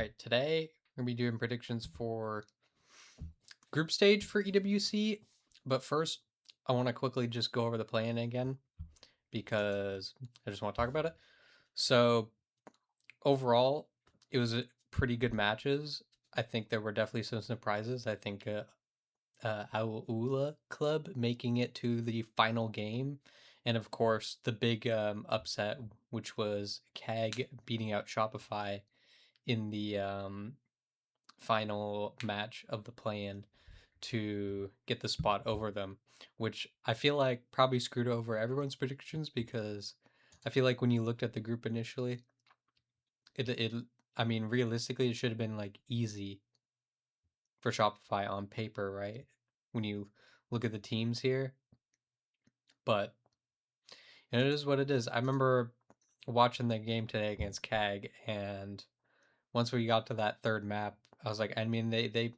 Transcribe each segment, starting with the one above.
All right, today we're gonna be doing predictions for group stage for EWC. But first, I want to quickly just go over the play-in again because I just want to talk about it. So overall, it was pretty good matches. I think there were definitely some surprises. I think Aula Club making it to the final game, and of course the big upset, which was CAG beating out Shopify in the final match of the play-in to get the spot over them, which I feel like probably screwed over everyone's predictions because I feel like when you looked at the group initially, it I mean realistically it should have been like easy for Shopify on paper, right? When you look at the teams here, but it is what it is. I remember watching the game today against CAG, and once we got to that third map, I was like, I mean, they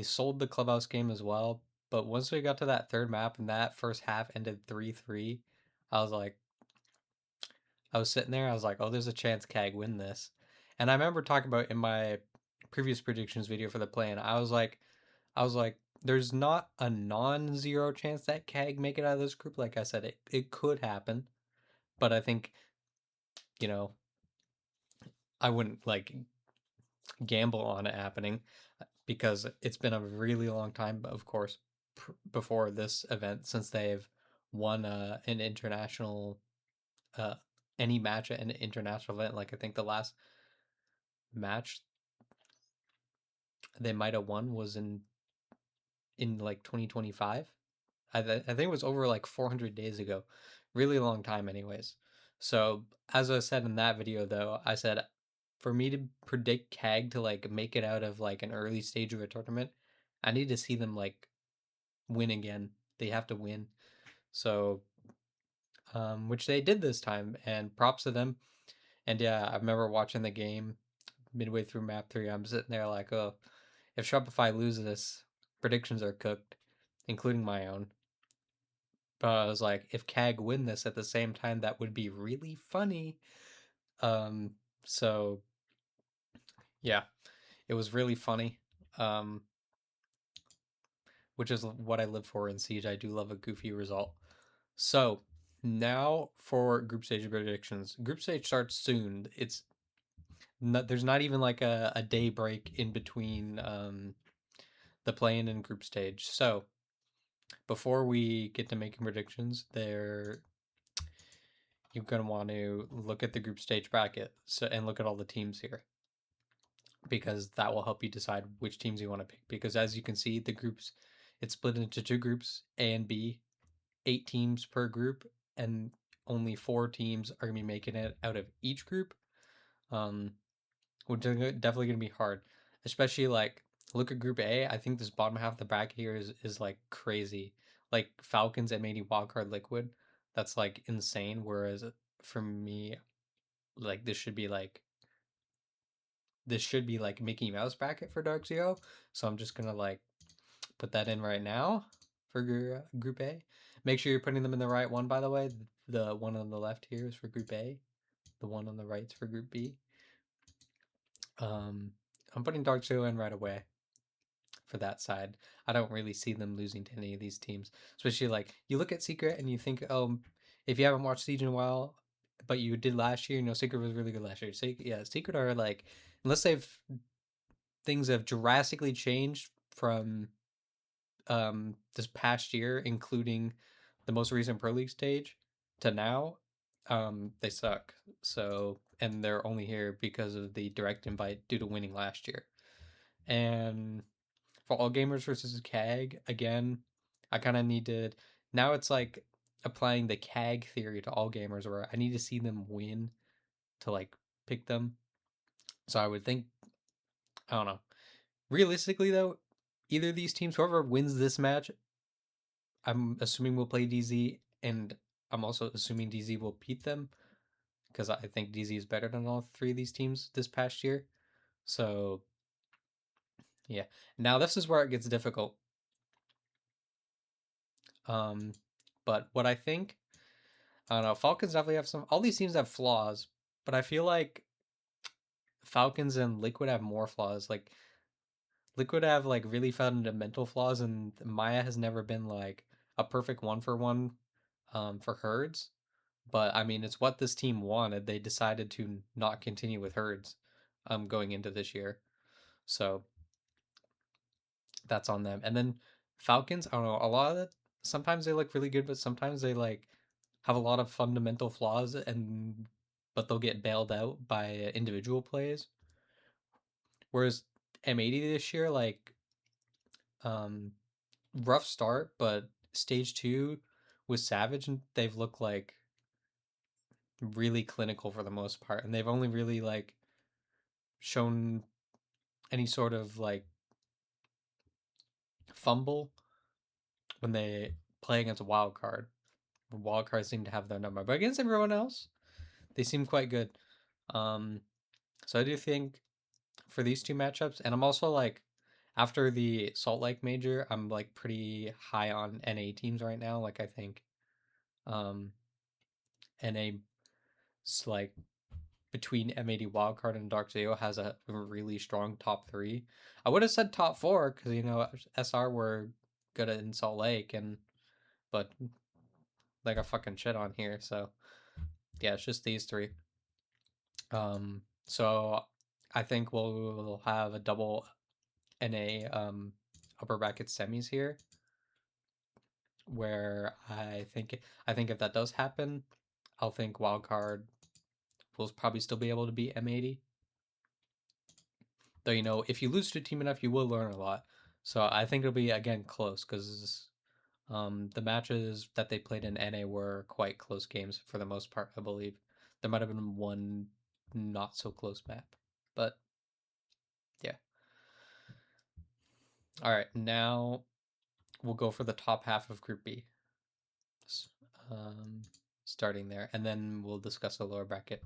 sold the clubhouse game as well, but once we got to that third map and that first half ended 3-3, I was like, I was sitting there, I was like, oh, there's a chance CAG win this. And I remember talking about in my previous predictions video for the play, and I was like, there's not a non-zero chance that CAG make it out of this group. Like I said, it could happen, but I think, you know, I wouldn't like gamble on it happening because it's been a really long time, of course, before this event since they've won an international uh, any match at an international event. Like I think the last match they might have won was in like 2025. I think it was over like 400 days ago, really long time, anyways. So as I said in that video, though, I said for me to predict CAG to like make it out of like an early stage of a tournament, I need to see them like win again. They have to win. So, which they did this time, and props to them. And yeah, I remember watching the game midway through map three. I'm sitting there like, oh, if Shopify loses this, predictions are cooked, including my own. But I was like, if CAG win this at the same time, that would be really funny. Um, so yeah, it was really funny. Um, which is what I live for in Siege. I do love a goofy result. So now for group stage predictions. Group stage starts soon. It's not, there's not even like a day break in between the play-in and group stage. So before we get to making predictions, you're gonna want to look at the group stage bracket and look at all the teams here because that will help you decide which teams you want to pick. Because as you can see, the groups it's split into two groups, A and B, 8 teams per group, and only 4 teams are gonna be making it out of each group. Um, which is definitely gonna be hard, especially like look at Group A. I think this bottom half of the bracket here is like crazy, like Falcons and maybe Wildcard Liquid. That's like insane. Whereas for me, like this should be like Mickey Mouse bracket for Dark Zero. So I'm just gonna like put that in right now for Group A. Make sure you're putting them in the right one, by the way. The one on the left here is for Group A. The one on the right is for Group B. Um, I'm putting Dark Zero in right away for that side. I don't really see them losing to any of these teams, especially like you look at Secret and you think, if you haven't watched Siege in a while, but you did last year, Secret was really good last year. So yeah, Secret are like, unless things have drastically changed from this past year, including the most recent Pro League stage to now, they suck. So, and they're only here because of the direct invite due to winning last year. And for All Gamers versus CAG, again, I kind of need to. Now it's like applying the CAG theory to All Gamers, where I need to see them win to like pick them. So I would think, I don't know. Realistically, though, either of these teams, whoever wins this match, I'm assuming will play DZ, and I'm also assuming DZ will beat them because I think DZ is better than all three of these teams this past year. So yeah, now this is where it gets difficult. Um, but what I think, I don't know, Falcons definitely have some. All these teams have flaws, but I feel like Falcons and Liquid have more flaws. Like Liquid have like really fundamental flaws, and Maya has never been like a perfect one for one for Herds. But I mean, it's what this team wanted. They decided to not continue with Herds going into this year. So that's on them. And then Falcons, I don't know, a lot of it, sometimes they look really good, but sometimes they like have a lot of fundamental flaws and but they'll get bailed out by individual plays. Whereas M80 this year, like um rough start, but stage two with Savage, and they've looked like really clinical for the most part, and they've only really like shown any sort of like fumble when they play against a wild card. Wild cards seem to have their number, but against everyone else, they seem quite good. Um, so I do think for these two matchups, and I'm also like after the Salt Lake Major, I'm like pretty high on NA teams right now. Like I think um, NA like between M80 Wildcard and Dark Zeo has a really strong top three. I would have said top four because you know SR were good in Salt Lake and but like a fucking shit on here. So yeah, it's just these three. So I think we'll have a double NA upper bracket semis here, where I think if that does happen, I'll think wildcard will probably still be able to beat M80. Though you know, if you lose to a team enough, you will learn a lot. So I think it'll be again close because the matches that they played in NA were quite close games for the most part. I believe there might have been one not so close map, but yeah. All right, now we'll go for the top half of Group B. Um, Starting there, and then we'll discuss the lower bracket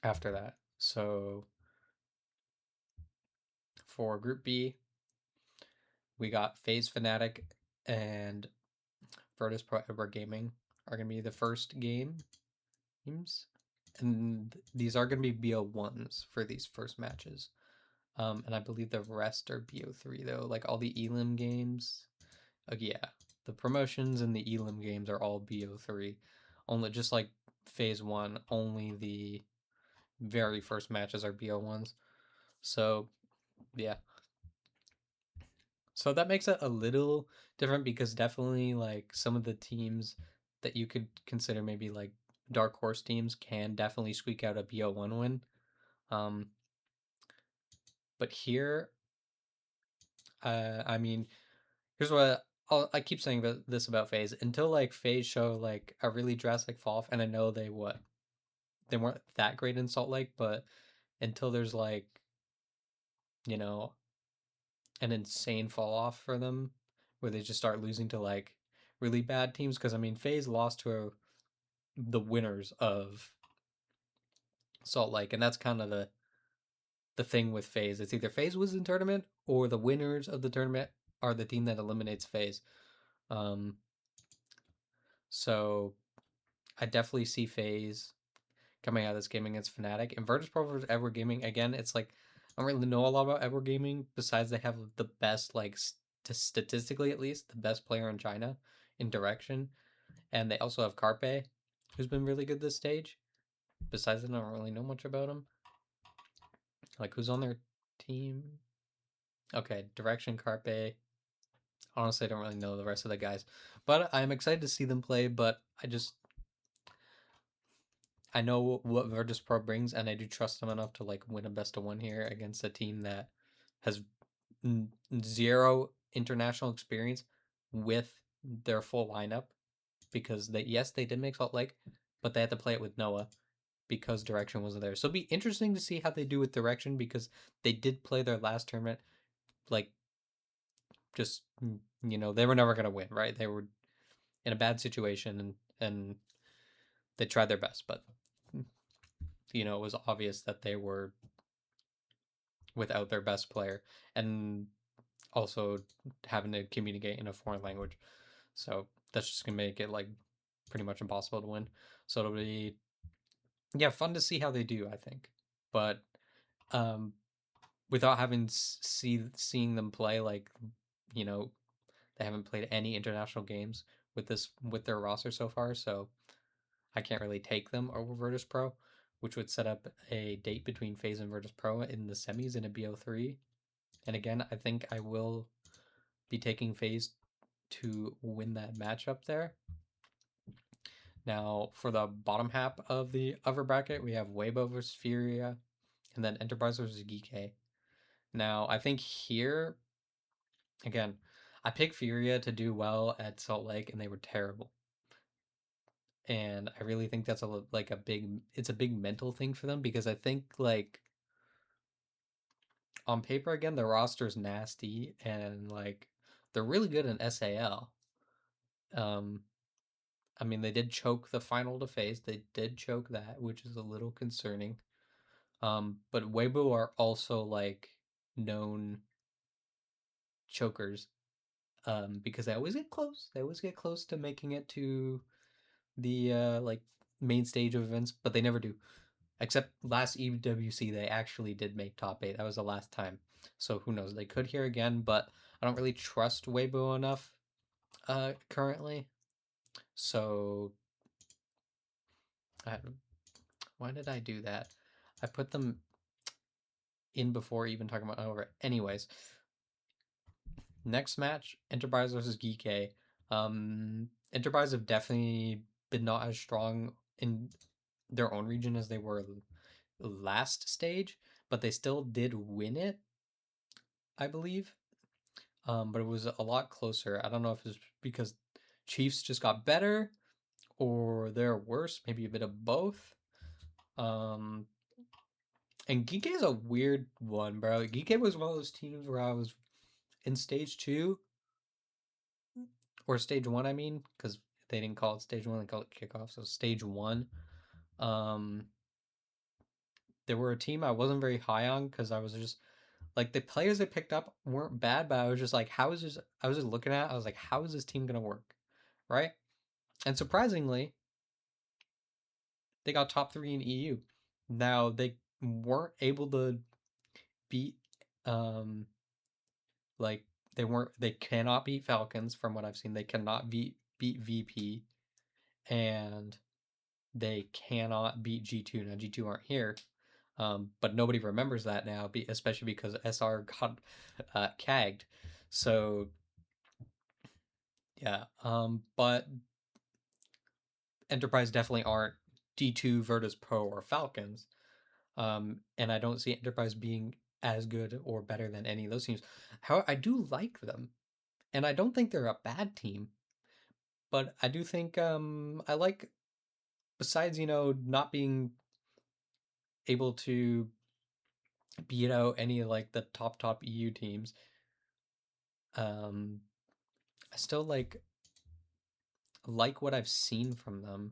after that. So for Group B, we got FaZe Fnatic and Virtus Pro Edward Gaming are going to be the first games, and these are going to be BO1s for these first matches. And I believe the rest are BO3 though, like all the Elim games. Yeah, the promotions and the Elim games are all BO3. Only just like Phase 1, only the very first matches are BO1s. So, yeah. So that makes it a little different because definitely like some of the teams that you could consider maybe like dark horse teams can definitely squeak out a BO1 win. Um, but here, I mean, here's what I keep saying this about FaZe until like FaZe show like a really drastic fall off, and I know they weren't that great in Salt Lake, but until there's like you know an insane fall off for them where they just start losing to like really bad teams because I mean FaZe lost to the winners of Salt Lake, and that's kind of the thing with FaZe. It's either FaZe wins the tournament or the winners of the tournament are the team that eliminates FaZe. Um, so I definitely see FaZe coming out of this game against Fnatic. And Virtus Pro versus Edward Gaming, again, it's like I don't really know a lot about Edward Gaming besides they have the best, like statistically at least, the best player in China in Direction. And they also have Carpe, who's been really good this stage. Besides, I don't really know much about him. Like, who's on their team? Okay, Direction, Carpe. Honestly, I don't really know the rest of the guys. But I'm excited to see them play, but I know what Virtus Pro brings, and I do trust them enough to like win a best of one here against a team that has zero international experience with their full lineup because they did make Salt Lake, but they had to play it with Noah because Direction wasn't there. So it'll be interesting to see how they do with Direction because they did play their last tournament like just they were never gonna win, right? They were in a bad situation and they tried their best, but it was obvious that they were without their best player and also having to communicate in a foreign language. So that's just gonna make it like pretty much impossible to win. So it'll be fun to see how they do, I think. but um, without having seeing them play, like, you know, they haven't played any international games with their roster so far, so I can't really take them over Virtus Pro, which would set up a date between FaZe and Virtus Pro in the semis in a BO3. And again, I think I will be taking FaZe to win that matchup there. Now, for the bottom half of the upper bracket, we have Weibo versus Furia, and then Enterprise versus Geek. Now, I think here, again, I picked Furia to do well at Salt Lake, and they were terrible. And I really think that's it's a big mental thing for them, because I think, like, on paper, again, the roster's nasty, and like they're really good in SAL. Um, I mean, they did choke the final to FaZe. They did choke that, which is a little concerning. But Weibo are also like known chokers. Because they always get close. They always get close to making it to the like main stage of events, but they never do. Except last EWC, they actually did make top 8. That was the last time. So who knows? They could here again, but I don't really trust Weibo enough currently. So I, why did I do that? I put them in before even talking about over. Anyways, next match, Enterprise versus Geek. Enterprise have definitely been not as strong in their own region as they were last stage, but they still did win it, I believe. But it was a lot closer. I don't know if it's because Chiefs just got better or they're worse, maybe a bit of both. Um, and Geek is a weird one, bro. Geek was one of those teams where I was in stage 2 or stage 1, I mean, because they didn't call it stage 1, they called it kickoff. So stage 1, um, they were a team I wasn't very high on because I was just like, the players they picked up weren't bad, but I was just like, how is this? I was just looking at it, I was like, how is this team gonna work, right? And surprisingly, they got top 3 in EU. Now they weren't able to beat like they cannot beat Falcons from what I've seen. They cannot beat VP, and they cannot beat G2. Now G2 aren't here. But nobody remembers that now, especially because SR got cagged. So yeah, but Enterprise definitely aren't D2, Virtus Pro, or Falcons. And I don't see Enterprise being as good or better than any of those teams. However, I do like them, and I don't think they're a bad team. But I do think I like, besides not being able to beat out any of like the top EU teams. Um, I still like what I've seen from them,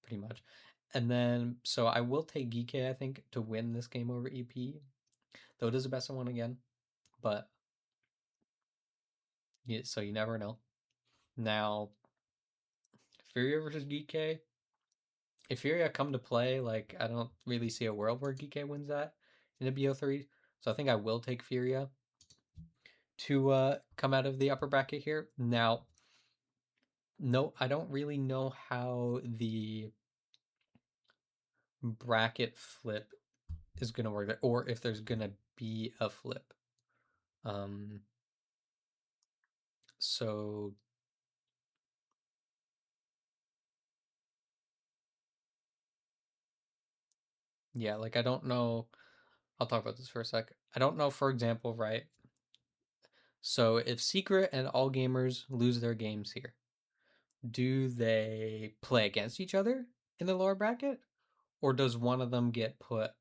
pretty much. And then, so I will take Geek, I think, to win this game over EP, though it is the best one again. But yeah, so you never know. Now, Furia versus Geek. If Furia come to play, like, I don't really see a world where Geek wins that in a BO3. So I think I will take Furia to come out of the upper bracket here. Now, no, I don't really know how the bracket flip is going to work, or if there's going to be a flip. Um, so yeah, like, I don't know. I'll talk about this for a sec. I don't know, for example, right? So if Secret and All Gamers lose their games here, do they play against each other in the lower bracket? Or does one of them get put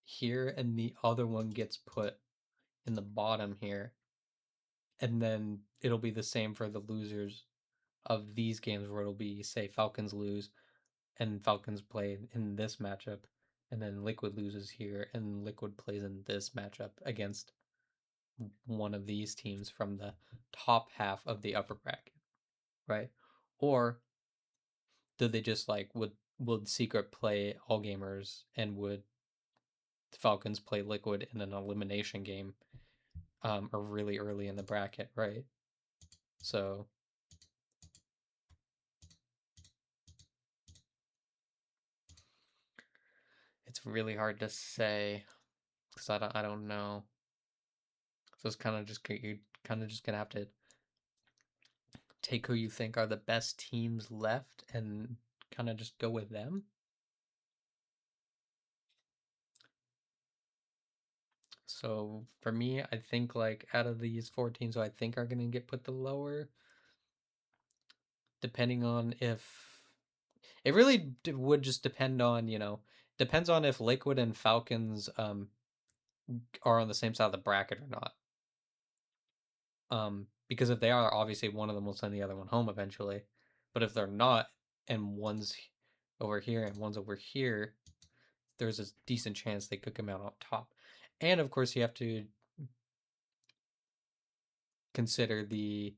here and the other one gets put in the bottom here? And then it'll be the same for the losers of these games, where it'll be, say, Falcons lose and Falcons play in this matchup, and then Liquid loses here and Liquid plays in this matchup against one of these teams from the top half of the upper bracket, right? Or do they just like would Secret play All Gamers, and would Falcons play Liquid in an elimination game, or really early in the bracket, right? So it's really hard to say because I don't know. So it's kind of just you kind of just gonna have to take who you think are the best teams left and kind of just go with them. So for me, I think like out of these four teams who I think are gonna get put the lower, depending on if it really would just depend on, depends on if Liquid and Falcons are on the same side of the bracket or not. Because if they are, obviously one of them will send the other one home eventually. But if they're not, and one's over here and one's over here, there's a decent chance they could come out on top. And of course, you have to consider the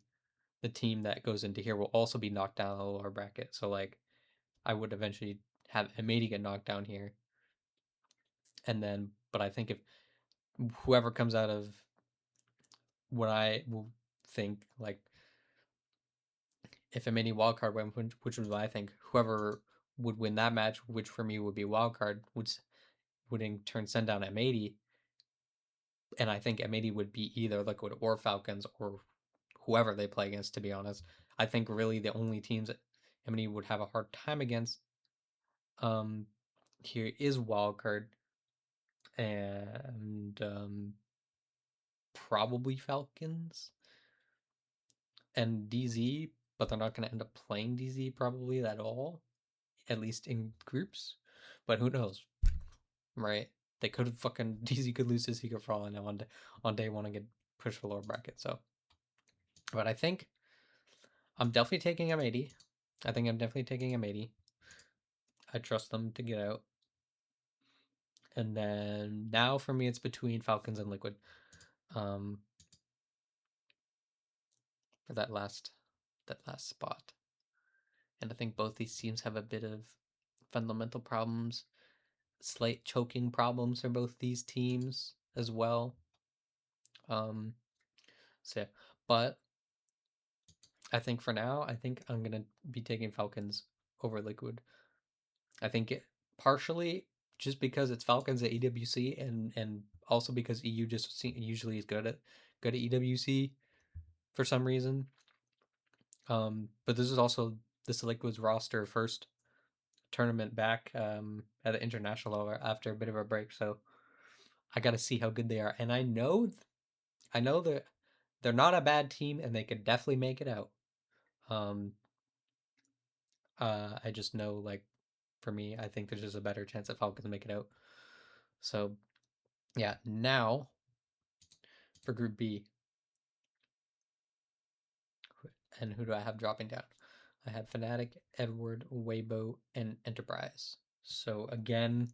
team that goes into here will also be knocked down a lower bracket. So like, I would eventually have M80 get knocked down here, and then, but I think if whoever comes out of what I will think like if a mini wildcard win, which was what I think, whoever would win that match, which for me would be wildcard, would in turn send down M80, and I think M80 would be either Liquid or Falcons or whoever they play against. To be honest, I think really the only teams that M80 would have a hard time against um here is wildcard and probably Falcons and DZ, but they're not going to end up playing DZ probably at all, at least in groups. But who knows, right? They could fucking DZ could lose to Secret for all I know on day one and get pushed to lower bracket. So, but I think I'm definitely taking M80. I think I'm definitely taking M80. I trust them to get out. And then now for me, it's between Falcons and Liquid. Um, for that last spot. And I think both these teams have a bit of fundamental problems, slight choking problems for both these teams as well. So yeah. But I think for now, I think I'm gonna be taking Falcons over Liquid. I think partially just because it's Falcons at EWC and also because EU just usually is good at EWC for some reason. But this is also this Liquid's roster first tournament back at the international level after a bit of a break. So I got to see how good they are, and I know that they're not a bad team, and they could definitely make it out. Um, I just know like for me, I think there's just a better chance that Falcons make it out. So yeah, now for Group B, and who do I have dropping down? I have Fnatic, Edward, Weibo, and Enterprise. So again,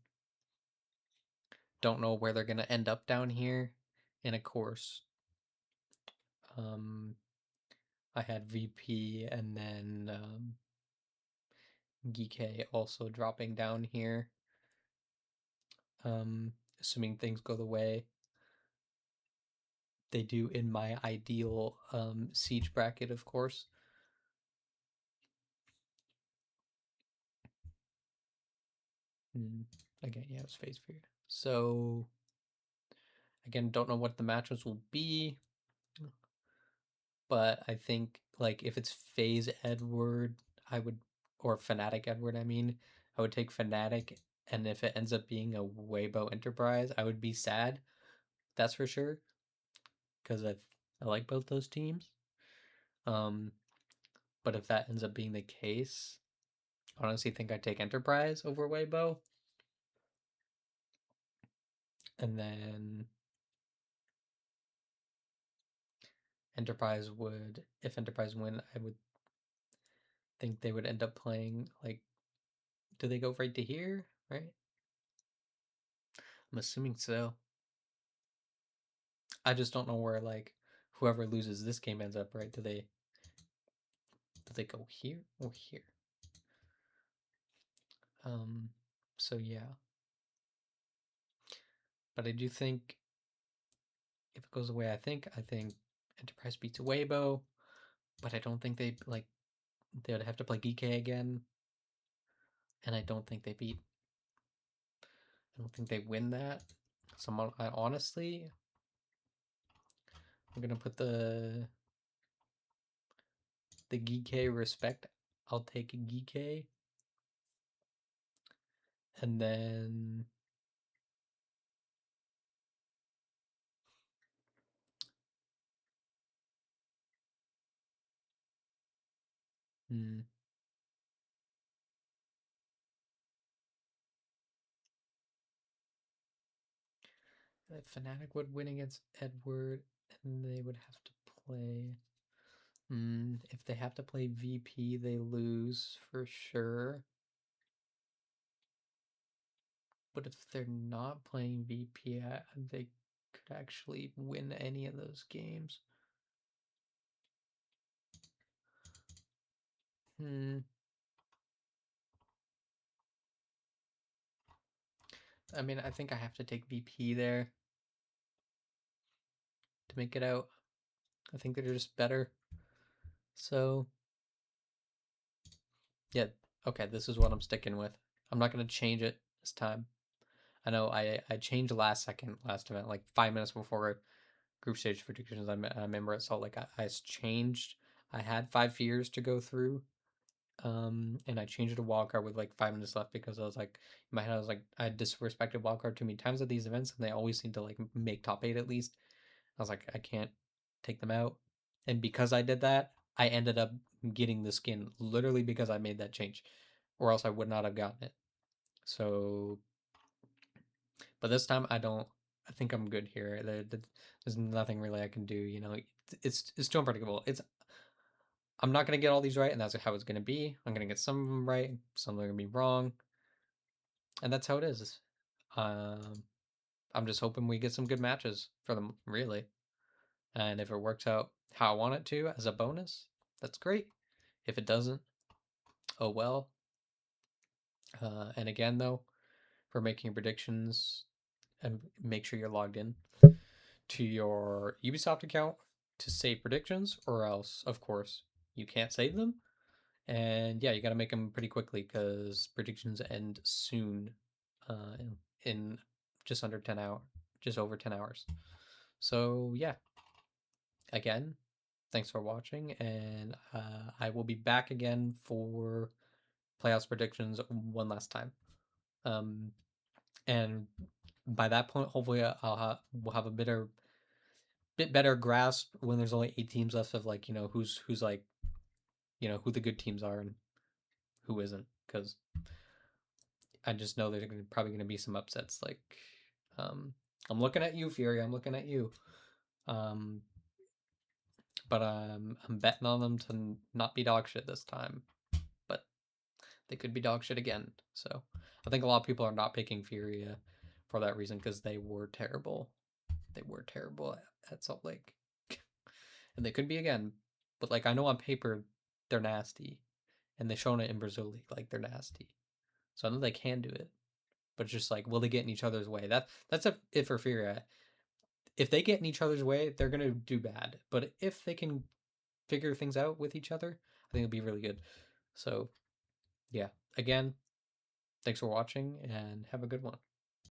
don't know where they're gonna end up down here, and of course, um, I had VP and then GK also dropping down here. Assuming things go the way they do in my ideal siege bracket, of course. Again, yeah, it was phase fear. So again, don't know what the matches will be, but I think like if it's phase Edward, I would or Fnatic Edward, I would take Fnatic, and if it ends up being a Weibo Enterprise, I would be sad. That's for sure, because I like both those teams. Um, but if that ends up being the case, I honestly think I'd take Enterprise over Weibo. And then if Enterprise win, I would think they would end up playing like, do they go right to here? Right? I'm assuming so. I just don't know where like whoever loses this game ends up, right? Do they go here or here? Um, so yeah. But I do think if it goes away, I think Enterprise beats Weibo, but I don't think they would have to play DK again, and I don't think they win that. So honestly, I'm gonna put the GK respect. I'll take GK, and then hmm, Fnatic would win against Edward, and they would have to play. If they have to play VP, they lose for sure. But if they're not playing VP, they could actually win any of those games. I mean, I think I have to take VP there to make it out. I think they're just better. So, yeah, okay, this is what I'm sticking with. I'm not going to change it this time. I know I changed last event, like 5 minutes before group stage predictions. I remember it, so like I changed. I had 5 fears to go through, and I changed it to wildcard with like 5 minutes left because I was like, in my head, I was like, I disrespected wildcard too many times at these events, and they always seem to like make top 8 at least. I was like, I can't take them out. And because I did that, I ended up getting the skin literally because I made that change, or else I would not have gotten it. So, but this time I don't. I think I'm good here. There's nothing really I can do. You know, it's too unpredictable. I'm not gonna get all these right, and that's how it's gonna be. I'm gonna get some of them right, some are gonna be wrong, and that's how it is. Um, I'm just hoping we get some good matches for them, really. And if it works out how I want it to as a bonus, that's great. If it doesn't, oh well. And again, though, for making predictions, and make sure you're logged in to your Ubisoft account to save predictions, or else, of course, you can't save them. And yeah, you got to make them pretty quickly because predictions end soon, in just under 10 hours, just over 10 hours. So yeah, again, thanks for watching, and I will be back again for playoffs predictions one last time. Um, and by that point, hopefully, we'll have a bit better grasp when there's only 8 teams left of like who's like who the good teams are and who isn't, because I just know there's probably going to be some upsets. Like, um, I'm looking at you, Fury. I'm looking at you. Um, but I'm betting on them to not be dog shit this time. But they could be dog shit again. So I think a lot of people are not picking Furia for that reason because they were terrible. They were terrible at Salt Lake, and they could be again. But like I know on paper they're nasty, and they've shown it in Brazil League like they're nasty. So I know they can do it, but it's just like will they get in each other's way? That's it for Furia. If they get in each other's way, they're gonna do bad. But if they can figure things out with each other, I think it'll be really good. So yeah, again, thanks for watching and have a good one.